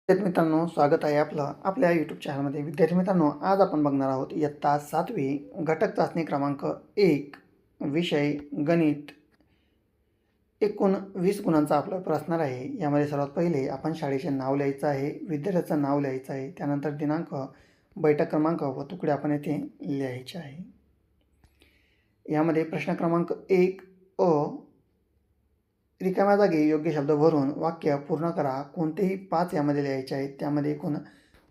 विद्यार्थी मित्रांनो, स्वागत आहे आपलं आपल्या यूट्यूब चॅनलमध्ये. विद्यार्थी मित्रांनो, आज आपण बघणार आहोत इयत्ता 7वी घटक चाचणी क्रमांक 1 विषय गणित. एकूण 20 गुणांचा आपला प्रश्न असणार आहे. यामध्ये सर्वात पहिले आपण शाळेचे नाव लिहायचं आहे, विद्यार्थ्याचं नाव लिहायचं आहे, त्यानंतर दिनांक, बैठक क्रमांक व तुकडे आपण येथे लिहायचे आहे. यामध्ये प्रश्न क्रमांक 1 अ, रिकाम्या जागी योग्य शब्द भरून वाक्य पूर्ण करा. कोणतेही 5 यामध्ये लिहायचे आहेत. त्यामध्ये एकूण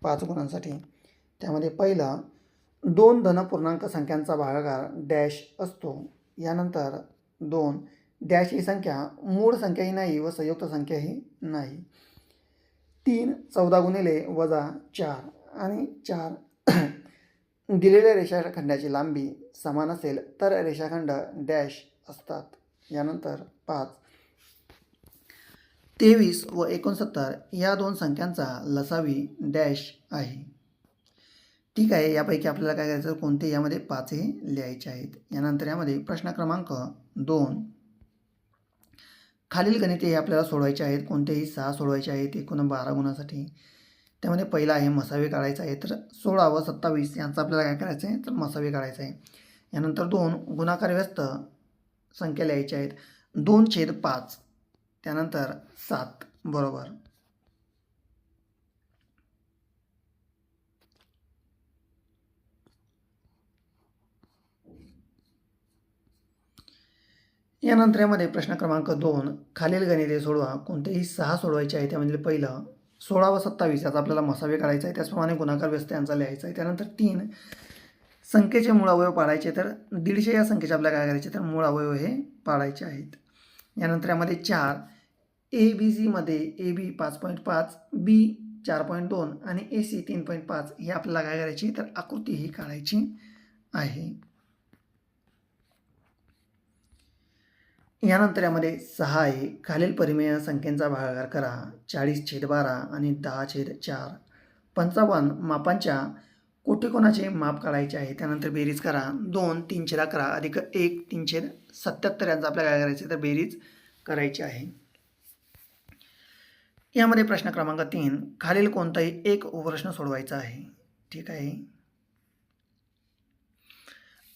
5 गुणांसाठी. त्यामध्ये पहिलं, 2 धनपूर्णांक संख्यांचा भागाकार डॅश असतो. यानंतर 2 डॅश ही संख्या मूळ संख्याही नाही व संयुक्त संख्याही नाही. 3 14 गुणिले वजा 4 आणि 4 दिलेल्या रेषाखंडाची लांबी समान असेल तर रेषाखंड डॅश असतात. यानंतर 5 23 व 69 या दोन संख्यांचा लसावी डॅश आहे. ठीक आहे, यापैकी आपल्याला काय करायचं, कोणते यामध्ये 5 हे लिहायचे आहेत. यानंतर यामध्ये प्रश्न क्रमांक 2, खालील गणिते हे आपल्याला सोडवायचे आहेत. कोणतेही 6 सोडवायचे आहेत एकूण 12 गुणासाठी. त्यामध्ये पहिला आहे मसावे काढायचा आहे. तर 16 व 27 यांचा आपल्याला काय करायचं आहे, तर मसावे काढायचं आहे. यानंतर 2 गुणाकार व्यस्त संख्या लिहायच्या आहेत. 2/5, त्यानंतर 7 बरोबर. यानंतर यामध्ये प्रश्न क्रमांक 2, खालील गणिते सोडवा. कोणतेही 6 सोडवायचे आहे. त्यामध्ये पहिलं 16 व 27 याचा आपल्याला मसावे काढायचा आहे. त्याचप्रमाणे गुणाकार व्यस्त यांचा लिहायचा आहे. त्यानंतर 3 संख्येचे मूळ अवयव पाडायचे. तर 150 या संख्येचे आपल्याला काय करायचे, तर मूळ अवयव हे पाडायचे आहेत. यानंतर यामध्ये 4 ABC मध्ये AB 5.5, B 4.2 आणि AC 3.5 ही आपल्याला काय करायची, तर आकृती ही काढायची आहे. यानंतर यामध्ये 6 आहे. खालील परिमेय संख्येचा भागाकार करा. 40/12 आणि 10/4. 55 मापांच्या कोटीकोणाचे माप काढायचे आहे. त्यानंतर बेरीज करा. 2 3/11 अधिक 1 3/77 यांचा आपल्याला काय करायचे, तर बेरीज करायची आहे. यामध्ये प्रश्न क्रमांक 3, खालील कोणताही एक उपप्रश्न सोडवायचा आहे. ठीक आहे.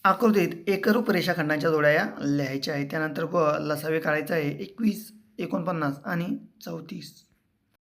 आकृतीत एकरूप रेषाखंडांच्या जोड्या लिहायच्या आहेत. त्यानंतर लसावे काढायचा आहे 21, 49 आणि 34.